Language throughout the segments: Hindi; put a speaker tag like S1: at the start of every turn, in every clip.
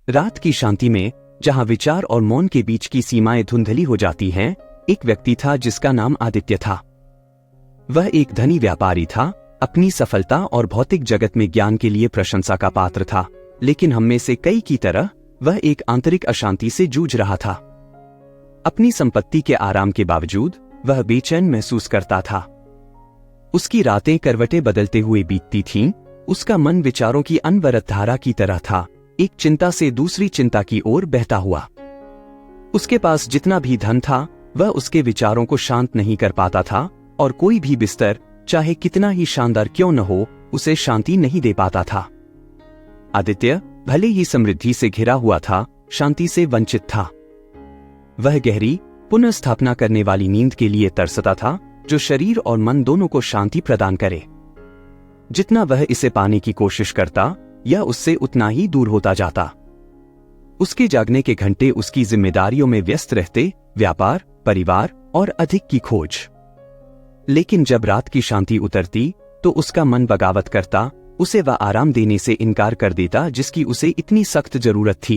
S1: रात की शांति में, जहां विचार और मौन के बीच की सीमाएं धुंधली हो जाती हैं, एक व्यक्ति था जिसका नाम आदित्य था। वह एक धनी व्यापारी था, अपनी सफलता और भौतिक जगत में ज्ञान के लिए प्रशंसा का पात्र था, लेकिन हम में से कई की तरह वह एक आंतरिक अशांति से जूझ रहा था। अपनी संपत्ति के आराम के बावजूद वह बेचैन महसूस करता था। उसकी रातें करवटें बदलते हुए बीतती थीं, उसका मन विचारों की अनवरत धारा की तरह था, एक चिंता से दूसरी चिंता की ओर बहता हुआ। उसके पास जितना भी धन था, वह उसके विचारों को शांत नहीं कर पाता था, और कोई भी बिस्तर, चाहे कितना ही शानदार क्यों न हो, उसे शांति नहीं दे पाता था। आदित्य भले ही समृद्धि से घिरा हुआ था, शांति से वंचित था। वह गहरी, पुनर्स्थापना करने वाली नींद के लिए तरसता था, जो शरीर और मन दोनों को शांति प्रदान करे। जितना वह इसे पाने की कोशिश करता, यह उससे उतना ही दूर होता जाता। उसके जागने के घंटे उसकी जिम्मेदारियों में व्यस्त रहते, व्यापार, परिवार और अधिक की खोज। लेकिन जब रात की शांति उतरती, तो उसका मन बगावत करता, उसे वह आराम देने से इनकार कर देता जिसकी उसे इतनी सख्त जरूरत थी।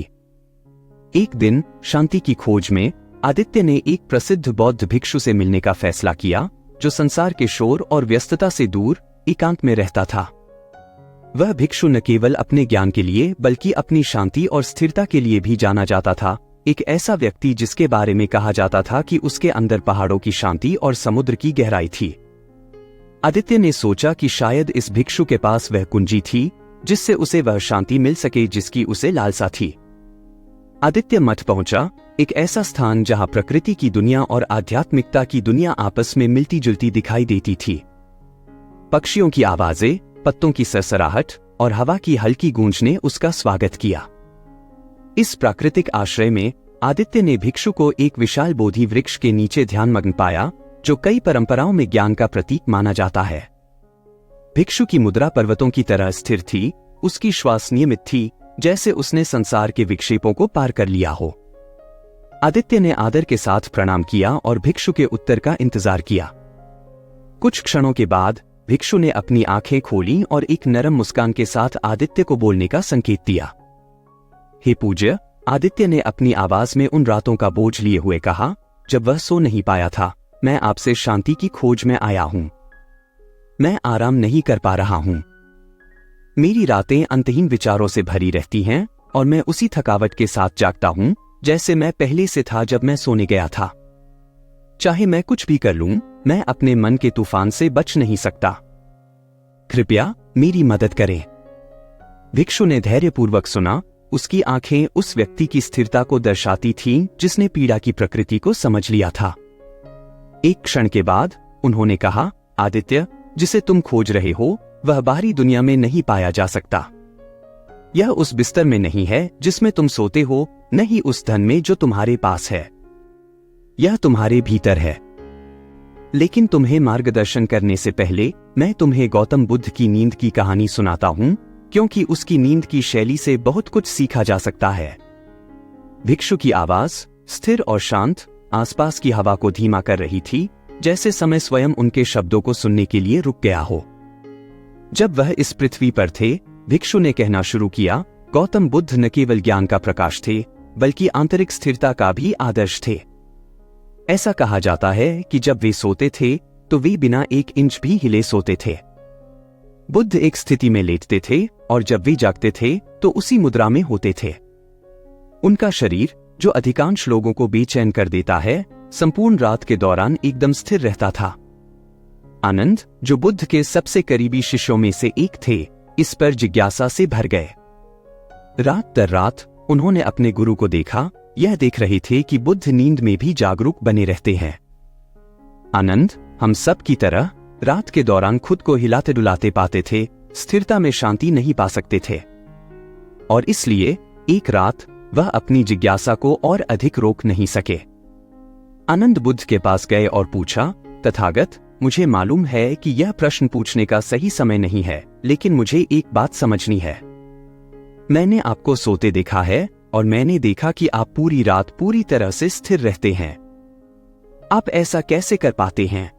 S1: एक दिन शांति की खोज में आदित्य ने एक प्रसिद्ध बौद्ध भिक्षु से मिलने का फैसला किया, जो संसार के शोर और व्यस्तता से दूर एकांत में रहता था। वह भिक्षु न केवल अपने ज्ञान के लिए बल्कि अपनी शांति और स्थिरता के लिए भी जाना जाता था, एक ऐसा व्यक्ति जिसके बारे में कहा जाता था कि उसके अंदर पहाड़ों की शांति और समुद्र की गहराई थी। आदित्य ने सोचा कि शायद इस भिक्षु के पास वह कुंजी थी जिससे उसे वह शांति मिल सके जिसकी उसे लालसा थी। आदित्य मठ पहुंचा, एक ऐसा स्थान जहां प्रकृति की दुनिया और आध्यात्मिकता की दुनिया आपस में मिलती जुलती दिखाई देती थी। पक्षियों की आवाजें, पत्तों की सरसराहट और हवा की हल्की गूंज ने उसका स्वागत किया। इस प्राकृतिक आश्रय में आदित्य ने भिक्षु को एक विशाल बोधि वृक्ष के नीचे ध्यानमग्न पाया, जो कई परंपराओं में ज्ञान का प्रतीक माना जाता है। भिक्षु की मुद्रा पर्वतों की तरह स्थिर थी, उसकी श्वास नियमित थी, जैसे उसने संसार के विक्षेपों को पार कर लिया हो। आदित्य ने आदर के साथ प्रणाम किया और भिक्षु के उत्तर का इंतजार किया। कुछ क्षणों के बाद भिक्षु ने अपनी आंखें खोलीं और एक नरम मुस्कान के साथ आदित्य को बोलने का संकेत दिया। हे पूज्य, आदित्य ने अपनी आवाज में उन रातों का बोझ लिए हुए कहा, जब वह सो नहीं पाया था, मैं आपसे शांति की खोज में आया हूं। मैं आराम नहीं कर पा रहा हूं। मेरी रातें अंतहीन विचारों से भरी रहती हैं और मैं उसी थकावट के साथ जागता हूं जैसे मैं पहले से था जब मैं सोने गया था। चाहे मैं कुछ भी कर लूं, मैं अपने मन के तूफान से बच नहीं सकता। कृपया मेरी मदद करें। भिक्षु ने धैर्यपूर्वक सुना, उसकी आंखें उस व्यक्ति की स्थिरता को दर्शाती थीं जिसने पीड़ा की प्रकृति को समझ लिया था। एक क्षण के बाद उन्होंने कहा, आदित्य, जिसे तुम खोज रहे हो वह बाहरी दुनिया में नहीं पाया जा सकता। यह उस बिस्तर में नहीं है जिसमें तुम सोते हो, न ही उस धन में जो तुम्हारे पास है। यह तुम्हारे भीतर है। लेकिन तुम्हें मार्गदर्शन करने से पहले मैं तुम्हें गौतम बुद्ध की नींद की कहानी सुनाता हूं, क्योंकि उसकी नींद की शैली से बहुत कुछ सीखा जा सकता है। भिक्षु की आवाज स्थिर और शांत आसपास की हवा को धीमा कर रही थी, जैसे समय स्वयं उनके शब्दों को सुनने के लिए रुक गया हो। जब वह इस पृथ्वी पर थे, भिक्षु ने कहना शुरू किया, गौतम बुद्ध न केवल ज्ञान का प्रकाश थे, बल्कि आंतरिक स्थिरता का भी आदर्श थे। ऐसा कहा जाता है कि जब वे सोते थे तो वे बिना एक इंच भी हिले सोते थे। बुद्ध एक स्थिति में लेटते थे और जब वे जागते थे तो उसी मुद्रा में होते थे। उनका शरीर, जो अधिकांश लोगों को बेचैन कर देता है, संपूर्ण रात के दौरान एकदम स्थिर रहता था। आनंद, जो बुद्ध के सबसे करीबी शिष्यों में से एक थे, इस पर जिज्ञासा से भर गए। रात दर रात उन्होंने अपने गुरु को देखा, यह देख रहे थे कि बुद्ध नींद में भी जागरूक बने रहते हैं। आनंद, हम सब की तरह रात के दौरान खुद को हिलाते डुलाते पाते थे, स्थिरता में शांति नहीं पा सकते थे। और इसलिए एक रात वह अपनी जिज्ञासा को और अधिक रोक नहीं सके। आनंद बुद्ध के पास गए और पूछा, तथागत, मुझे मालूम है कि यह प्रश्न पूछने का सही समय नहीं है, लेकिन मुझे एक बात समझनी है। मैंने आपको सोते देखा है और मैंने देखा कि आप पूरी रात पूरी तरह से स्थिर रहते हैं। आप ऐसा कैसे कर पाते हैं?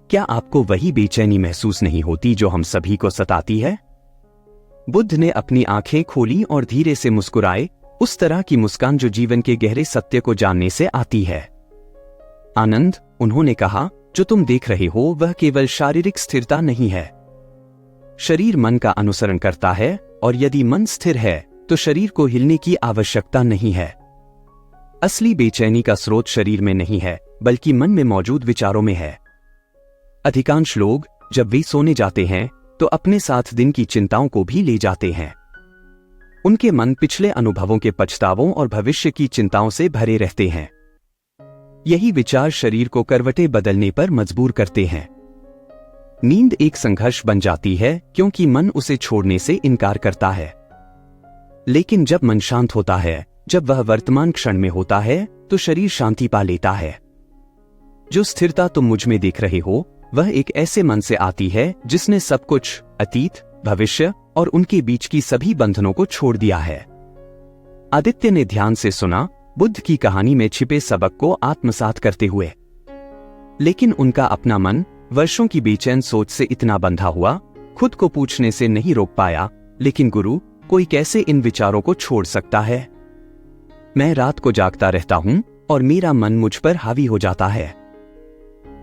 S1: क्या आपको वही बेचैनी महसूस नहीं होती जो हम सभी को सताती है? बुद्ध ने अपनी आंखें खोली और धीरे से मुस्कुराए, उस तरह की मुस्कान जो जीवन के गहरे सत्य को जानने से आती है। आनंद, उन्होंने कहा, जो तुम देख रहे हो वह केवल शारीरिक स्थिरता नहीं है। शरीर मन का अनुसरण करता है, और यदि मन स्थिर है तो शरीर को हिलने की आवश्यकता नहीं है। असली बेचैनी का स्रोत शरीर में नहीं है, बल्कि मन में मौजूद विचारों में है। अधिकांश लोग जब वे सोने जाते हैं तो अपने साथ दिन की चिंताओं को भी ले जाते हैं। उनके मन पिछले अनुभवों के पछतावों और भविष्य की चिंताओं से भरे रहते हैं। यही विचार शरीर को करवटें बदलने पर मजबूर करते हैं। नींद एक संघर्ष बन जाती है क्योंकि मन उसे छोड़ने से इनकार करता है। लेकिन जब मन शांत होता है, जब वह वर्तमान क्षण में होता है, तो शरीर शांति पा लेता है। जो स्थिरता तुम मुझ में देख रहे हो वह एक ऐसे मन से आती है जिसने सब कुछ, अतीत, भविष्य और उनके बीच की सभी बंधनों को छोड़ दिया है। आदित्य ने ध्यान से सुना, बुद्ध की कहानी में छिपे सबक को आत्मसात करते हुए। लेकिन उनका अपना मन वर्षों की बेचैन सोच से इतना बंधा हुआ, खुद को पूछने से नहीं रोक पाया, लेकिन गुरु, कोई कैसे इन विचारों को छोड़ सकता है? मैं रात को जागता रहता हूं और मेरा मन मुझ पर हावी हो जाता है।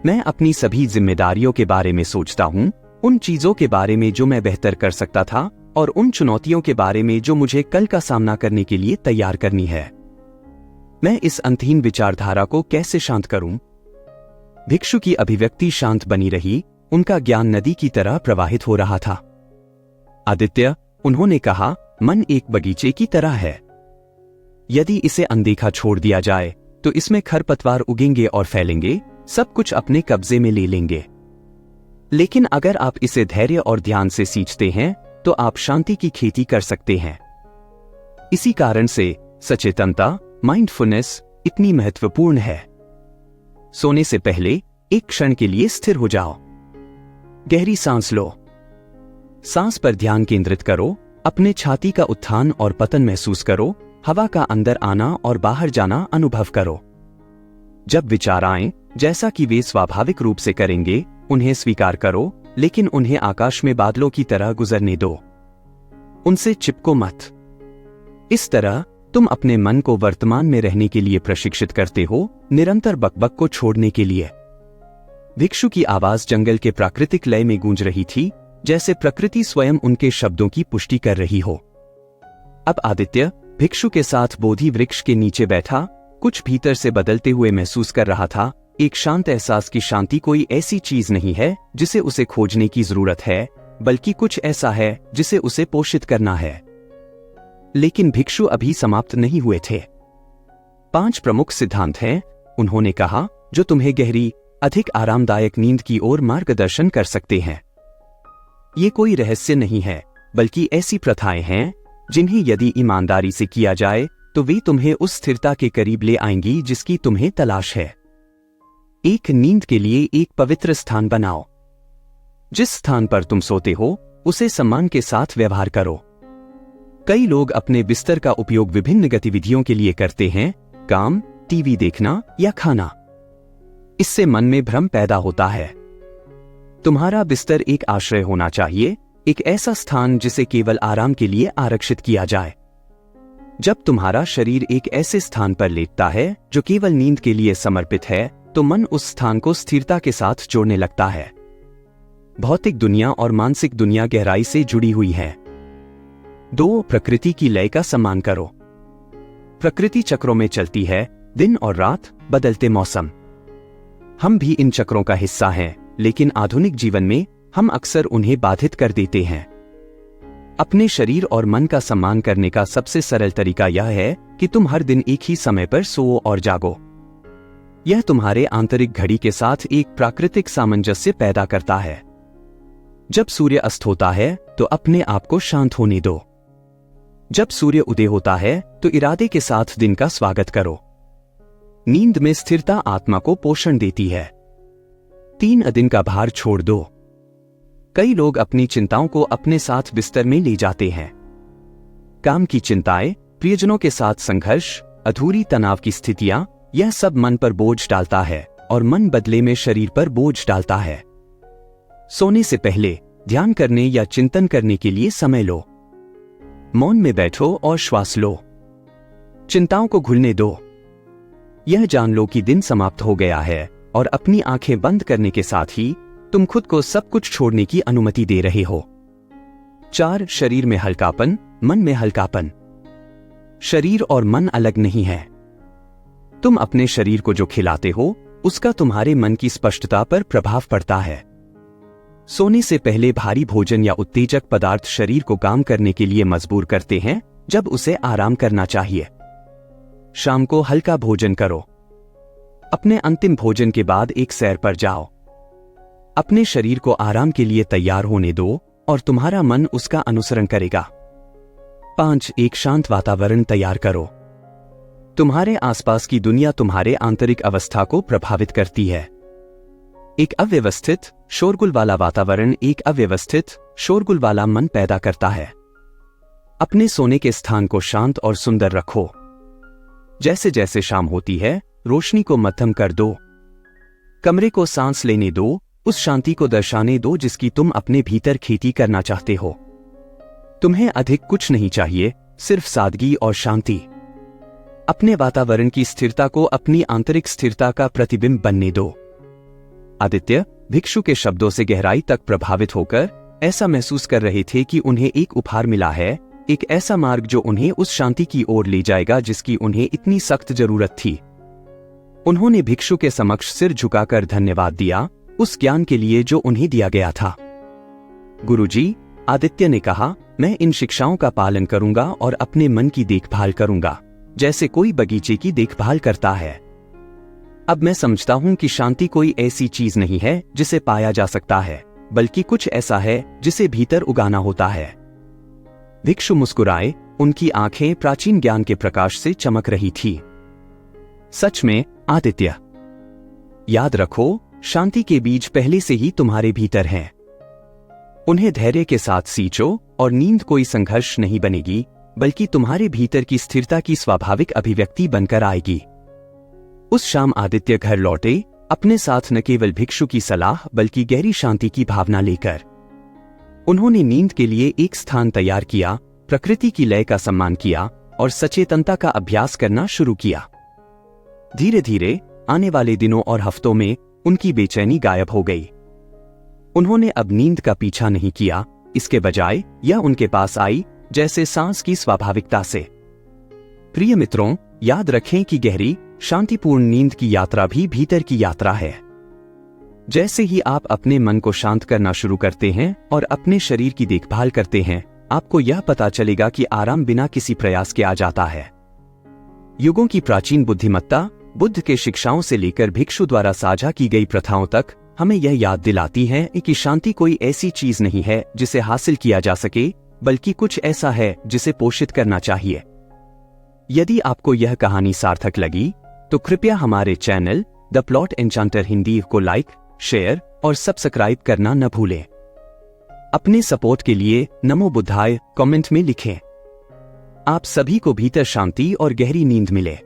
S1: मैं अपनी सभी जिम्मेदारियों के बारे में सोचता हूं, उन चीजों के बारे में जो मैं बेहतर कर सकता था और उन चुनौतियों के बारे में जो मुझे कल का सामना करने के लिए तैयार करनी है। मैं इस अंतहीन विचारधारा को कैसे शांत करूं? भिक्षु की अभिव्यक्ति शांत बनी रही, उनका ज्ञान नदी की तरह प्रवाहित हो रहा था। आदित्य, उन्होंने कहा, मन एक बगीचे की तरह है। यदि इसे अनदेखा छोड़ दिया जाए तो इसमें खरपतवार उगेंगे और फैलेंगे, सब कुछ अपने कब्जे में ले लेंगे। लेकिन अगर आप इसे धैर्य और ध्यान से सींचते हैं तो आप शांति की खेती कर सकते हैं। इसी कारण से सचेतनता, माइंडफुलनेस इतनी महत्वपूर्ण है। सोने से पहले एक क्षण के लिए स्थिर हो जाओ। गहरी सांस लो। सांस पर ध्यान केंद्रित करो, अपने छाती का उत्थान और पतन महसूस करो, हवा का अंदर आना और बाहर जाना अनुभव करो। जब विचार आए, जैसा कि वे स्वाभाविक रूप से करेंगे, उन्हें स्वीकार करो, लेकिन उन्हें आकाश में बादलों की तरह गुजरने दो। उनसे चिपको मत। इस तरह तुम अपने मन को वर्तमान में रहने के लिए प्रशिक्षित करते हो, निरंतर बकबक को छोड़ने के लिए। भिक्षु की आवाज जंगल के प्राकृतिक लय में गूंज रही थी, जैसे प्रकृति स्वयं उनके शब्दों की पुष्टि कर रही हो। अब आदित्य भिक्षु के साथ बोधि वृक्ष के नीचे बैठा, कुछ भीतर से बदलते हुए महसूस कर रहा था। एक शांत एहसास की शांति कोई ऐसी चीज नहीं है जिसे उसे खोजने की जरूरत है, बल्कि कुछ ऐसा है जिसे उसे पोषित करना है। लेकिन भिक्षु अभी समाप्त नहीं हुए थे। 5 प्रमुख सिद्धांत हैं, उन्होंने कहा, जो तुम्हें गहरी, अधिक आरामदायक नींद की ओर मार्गदर्शन कर सकते हैं। ये कोई रहस्य नहीं है, बल्कि ऐसी प्रथाएं हैं जिन्हें यदि ईमानदारी से किया जाए तो वे तुम्हें उस स्थिरता के करीब ले आएंगी जिसकी तुम्हें तलाश है। एक नींद के लिए एक पवित्र स्थान बनाओ। जिस स्थान पर तुम सोते हो उसे सम्मान के साथ व्यवहार करो। कई लोग अपने बिस्तर का उपयोग विभिन्न गतिविधियों के लिए करते हैं, काम, टीवी देखना या खाना। इससे मन में भ्रम पैदा होता है। तुम्हारा बिस्तर एक आश्रय होना चाहिए, एक ऐसा स्थान जिसे केवल आराम के लिए आरक्षित किया जाए। जब तुम्हारा शरीर एक ऐसे स्थान पर लेटता है जो केवल नींद के लिए समर्पित है, तो मन उस स्थान को स्थिरता के साथ जोड़ने लगता है। भौतिक दुनिया और मानसिक दुनिया गहराई से जुड़ी हुई है। 2. प्रकृति की लय का सम्मान करो। प्रकृति चक्रों में चलती है, दिन और रात, बदलते मौसम। हम भी इन चक्रों का हिस्सा हैं, लेकिन आधुनिक जीवन में हम अक्सर उन्हें बाधित कर देते हैं। अपने शरीर और मन का सम्मान करने का सबसे सरल तरीका यह है कि तुम हर दिन एक ही समय पर सोओ और जागो। यह तुम्हारे आंतरिक घड़ी के साथ एक प्राकृतिक सामंजस्य पैदा करता है। जब सूर्य अस्त होता है तो अपने आप को शांत होने दो। जब सूर्य उदय होता है तो इरादे के साथ दिन का स्वागत करो। नींद में स्थिरता आत्मा को पोषण देती है। 3 दिन का भार छोड़ दो। कई लोग अपनी चिंताओं को अपने साथ बिस्तर में ले जाते हैं। काम की चिंताएं, प्रियजनों के साथ संघर्ष, अधूरी तनाव की स्थितियां, यह सब मन पर बोझ डालता है और मन बदले में शरीर पर बोझ डालता है। सोने से पहले ध्यान करने या चिंतन करने के लिए समय लो। मौन में बैठो और श्वास लो। चिंताओं को घुलने दो। यह जान लो कि दिन समाप्त हो गया है और अपनी आंखें बंद करने के साथ ही तुम खुद को सब कुछ छोड़ने की अनुमति दे रहे हो। 4. शरीर में हल्कापन, मन में हल्कापन। शरीर और मन अलग नहीं है। तुम अपने शरीर को जो खिलाते हो उसका तुम्हारे मन की स्पष्टता पर प्रभाव पड़ता है। सोने से पहले भारी भोजन या उत्तेजक पदार्थ शरीर को काम करने के लिए मजबूर करते हैं जब उसे आराम करना चाहिए। शाम को हल्का भोजन करो। अपने अंतिम भोजन के बाद एक सैर पर जाओ। अपने शरीर को आराम के लिए तैयार होने दो और तुम्हारा मन उसका अनुसरण करेगा। 5. एक शांत वातावरण तैयार करो। तुम्हारे आसपास की दुनिया तुम्हारे आंतरिक अवस्था को प्रभावित करती है। एक अव्यवस्थित, शोरगुल वाला वातावरण एक अव्यवस्थित, शोरगुल वाला मन पैदा करता है। अपने सोने के स्थान को शांत और सुंदर रखो। जैसे जैसे शाम होती है, रोशनी को मध्यम कर दो। कमरे को सांस लेने दो, उस शांति को दर्शाने दो जिसकी तुम अपने भीतर खेती करना चाहते हो। तुम्हें अधिक कुछ नहीं चाहिए, सिर्फ सादगी और शांति। अपने वातावरण की स्थिरता को अपनी आंतरिक स्थिरता का प्रतिबिंब बनने दो। आदित्य भिक्षु के शब्दों से गहराई तक प्रभावित होकर ऐसा महसूस कर रहे थे कि उन्हें एक उपहार मिला है, एक ऐसा मार्ग जो उन्हें उस शांति की ओर ले जाएगा जिसकी उन्हें इतनी सख्त जरूरत थी। उन्होंने भिक्षु के समक्ष सिर झुकाकर धन्यवाद दिया उस ज्ञान के लिए जो उन्हें दिया गया था। गुरुजी, आदित्य ने कहा, मैं इन शिक्षाओं का पालन करूंगा और अपने मन की देखभाल करूंगा जैसे कोई बगीचे की देखभाल करता है। अब मैं समझता हूं कि शांति कोई ऐसी चीज नहीं है जिसे पाया जा सकता है, बल्कि कुछ ऐसा है जिसे भीतर उगाना होता है। भिक्षु मुस्कुराए, उनकी आंखें प्राचीन ज्ञान के प्रकाश से चमक रही थी। सच में आदित्य, याद रखो, शांति के बीज पहले से ही तुम्हारे भीतर हैं। उन्हें धैर्य के साथ सींचो और नींद कोई संघर्ष नहीं बनेगी, बल्कि तुम्हारे भीतर की स्थिरता की स्वाभाविक अभिव्यक्ति बनकर आएगी। उस शाम आदित्य घर लौटे, अपने साथ न केवल भिक्षु की सलाह बल्कि गहरी शांति की भावना लेकर। उन्होंने नींद के लिए एक स्थान तैयार किया, प्रकृति की लय का सम्मान किया और सचेतनता का अभ्यास करना शुरू किया। धीरे धीरे आने वाले दिनों और हफ्तों में उनकी बेचैनी गायब हो गई। उन्होंने अब नींद का पीछा नहीं किया, इसके बजाय यह उनके पास आई जैसे सांस की स्वाभाविकता से। प्रिय मित्रों, याद रखें कि गहरी शांतिपूर्ण नींद की यात्रा भी भीतर की यात्रा है। जैसे ही आप अपने मन को शांत करना शुरू करते हैं और अपने शरीर की देखभाल करते हैं, आपको यह पता चलेगा कि आराम बिना किसी प्रयास के आ जाता है। युगों की प्राचीन बुद्धिमत्ता, बुद्ध के शिक्षाओं से लेकर भिक्षु द्वारा साझा की गई प्रथाओं तक हमें यह याद दिलाती है कि शांति कोई ऐसी चीज नहीं है जिसे हासिल किया जा सके, बल्कि कुछ ऐसा है जिसे पोषित करना चाहिए। यदि आपको यह कहानी सार्थक लगी तो कृपया हमारे चैनल द प्लॉट एन्चांटर हिंदी को लाइक, शेयर और सब्सक्राइब करना न भूलें। अपने सपोर्ट के लिए नमो बुद्धाय कमेंट में लिखें। आप सभी को भीतर शांति और गहरी नींद मिले।